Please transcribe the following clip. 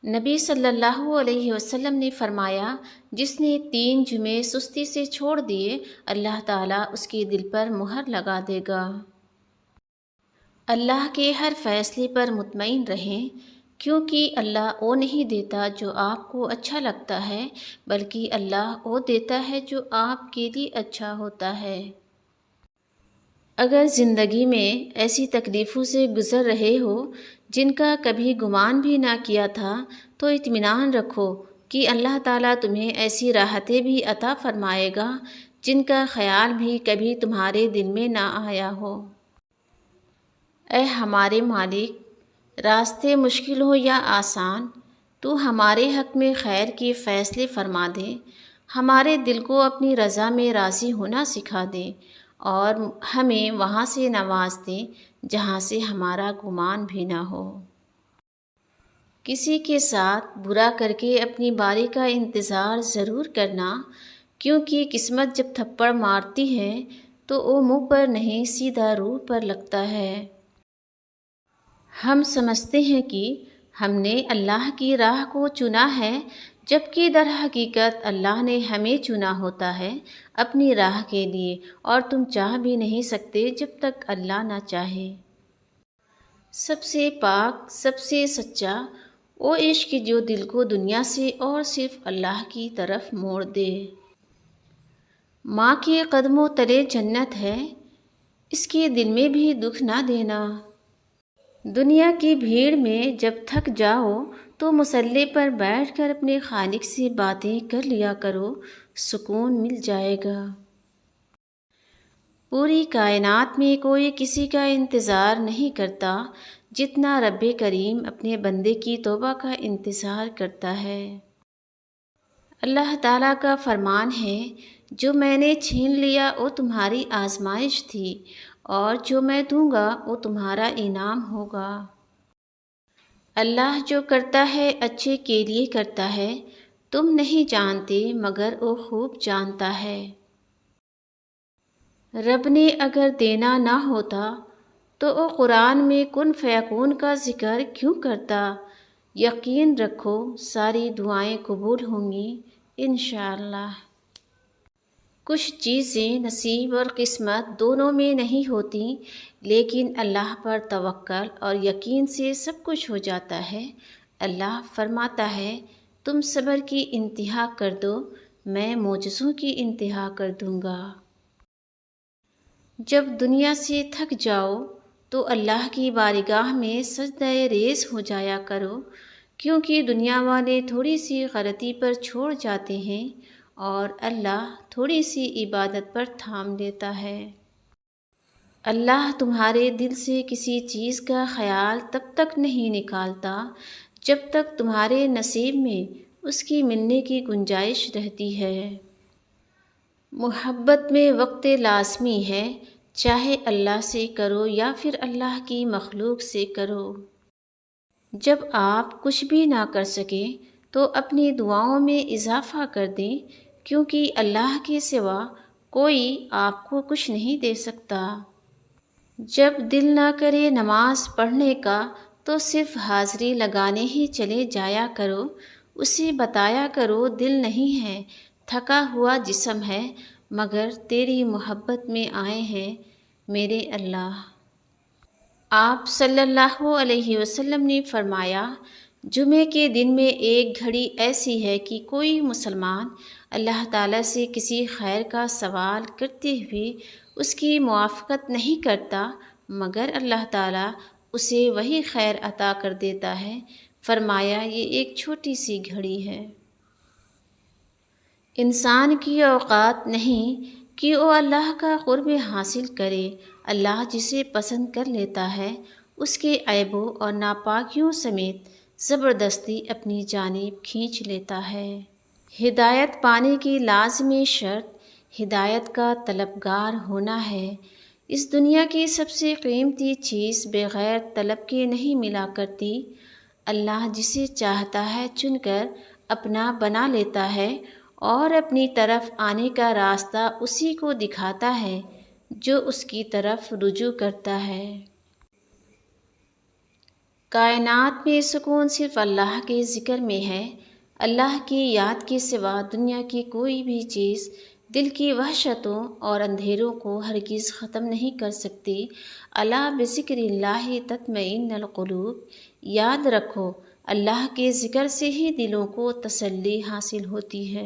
نبی صلی اللہ علیہ وسلم نے فرمایا، جس نے 3 جمعے سستی سے چھوڑ دیے، اللہ تعالیٰ اس کے دل پر مہر لگا دے گا۔ اللہ کے ہر فیصلے پر مطمئن رہیں، کیونکہ اللہ وہ نہیں دیتا جو آپ کو اچھا لگتا ہے، بلکہ اللہ وہ دیتا ہے جو آپ کے لیے اچھا ہوتا ہے۔ اگر زندگی میں ایسی تکلیفوں سے گزر رہے ہو جن کا کبھی گمان بھی نہ کیا تھا، تو اطمینان رکھو کہ اللہ تعالیٰ تمہیں ایسی راحتیں بھی عطا فرمائے گا جن کا خیال بھی کبھی تمہارے دل میں نہ آیا ہو۔ اے ہمارے مالک، راستے مشکل ہو یا آسان، تو ہمارے حق میں خیر کے فیصلے فرما دے، ہمارے دل کو اپنی رضا میں راضی ہونا سکھا دے، اور ہمیں وہاں سے نواز دے جہاں سے ہمارا گمان بھی نہ ہو۔ کسی کے ساتھ برا کر کے اپنی باری کا انتظار ضرور کرنا، کیونکہ قسمت جب تھپڑ مارتی ہے تو وہ منہ پر نہیں سیدھا روح پر لگتا ہے۔ ہم سمجھتے ہیں کہ ہم نے اللہ کی راہ کو چنا ہے، جبکہ در حقیقت اللہ نے ہمیں چنا ہوتا ہے اپنی راہ کے لیے، اور تم چاہ بھی نہیں سکتے جب تک اللہ نہ چاہے۔ سب سے پاک، سب سے سچا وہ عشق جو دل کو دنیا سے اور صرف اللہ کی طرف موڑ دے۔ ماں کے قدموں تلے جنت ہے، اس کے دل میں بھی دکھ نہ دینا۔ دنیا کی بھیڑ میں جب تھک جاؤ تو مصلی پر بیٹھ کر اپنے خالق سے باتیں کر لیا کرو، سکون مل جائے گا۔ پوری کائنات میں کوئی کسی کا انتظار نہیں کرتا جتنا رب کریم اپنے بندے کی توبہ کا انتظار کرتا ہے۔ اللہ تعالیٰ کا فرمان ہے، جو میں نے چھین لیا وہ تمہاری آزمائش تھی، اور جو میں دوں گا وہ تمہارا انعام ہوگا۔ اللہ جو کرتا ہے اچھے کے لیے کرتا ہے، تم نہیں جانتے مگر وہ خوب جانتا ہے۔ رب نے اگر دینا نہ ہوتا تو وہ قرآن میں کن فیکون کا ذکر کیوں کرتا؟ یقین رکھو ساری دعائیں قبول ہوں گی انشاءاللہ۔ کچھ چیزیں نصیب اور قسمت دونوں میں نہیں ہوتی، لیکن اللہ پر توکل اور یقین سے سب کچھ ہو جاتا ہے۔ اللہ فرماتا ہے، تم صبر کی انتہا کر دو، میں معجزوں کی انتہا کر دوں گا۔ جب دنیا سے تھک جاؤ تو اللہ کی بارگاہ میں سجدہ ریز ہو جایا کرو، کیونکہ دنیا والے تھوڑی سی غلطی پر چھوڑ جاتے ہیں اور اللہ تھوڑی سی عبادت پر تھام لیتا ہے۔ اللہ تمہارے دل سے کسی چیز کا خیال تب تک نہیں نکالتا جب تک تمہارے نصیب میں اس کی ملنے کی گنجائش رہتی ہے۔ محبت میں وقت لازمی ہے، چاہے اللہ سے کرو یا پھر اللہ کی مخلوق سے کرو۔ جب آپ کچھ بھی نہ کر سکیں تو اپنی دعاؤں میں اضافہ کر دیں، کیونکہ اللہ کے سوا کوئی آپ کو کچھ نہیں دے سکتا۔ جب دل نہ کرے نماز پڑھنے کا تو صرف حاضری لگانے ہی چلے جایا کرو، اسے بتایا کرو دل نہیں ہے، تھکا ہوا جسم ہے، مگر تیری محبت میں آئے ہیں میرے اللہ۔ آپ صلی اللہ علیہ وسلم نے فرمایا، جمعے کے دن میں ایک گھڑی ایسی ہے کہ کوئی مسلمان اللہ تعالیٰ سے کسی خیر کا سوال کرتے ہوئے اس کی موافقت نہیں کرتا، مگر اللہ تعالیٰ اسے وہی خیر عطا کر دیتا ہے۔ فرمایا، یہ ایک چھوٹی سی گھڑی ہے۔ انسان کی اوقات نہیں کہ وہ اللہ کا قرب حاصل کرے۔ اللہ جسے پسند کر لیتا ہے اس کے عیبوں اور ناپاکیوں سمیت زبردستی اپنی جانب کھینچ لیتا ہے۔ ہدایت پانے کی لازمی شرط ہدایت کا طلبگار ہونا ہے۔ اس دنیا کی سب سے قیمتی چیز بغیر طلب کے نہیں ملا کرتی۔ اللہ جسے چاہتا ہے چن کر اپنا بنا لیتا ہے، اور اپنی طرف آنے کا راستہ اسی کو دکھاتا ہے جو اس کی طرف رجوع کرتا ہے۔ کائنات میں سکون صرف اللہ کے ذکر میں ہے۔ اللہ کی یاد کے سوا دنیا کی کوئی بھی چیز دل کی وحشتوں اور اندھیروں کو ہرگز ختم نہیں کر سکتی۔ الا بذکر اللہ تطمئن القلوب، یاد رکھو اللہ کے ذکر سے ہی دلوں کو تسلی حاصل ہوتی ہے۔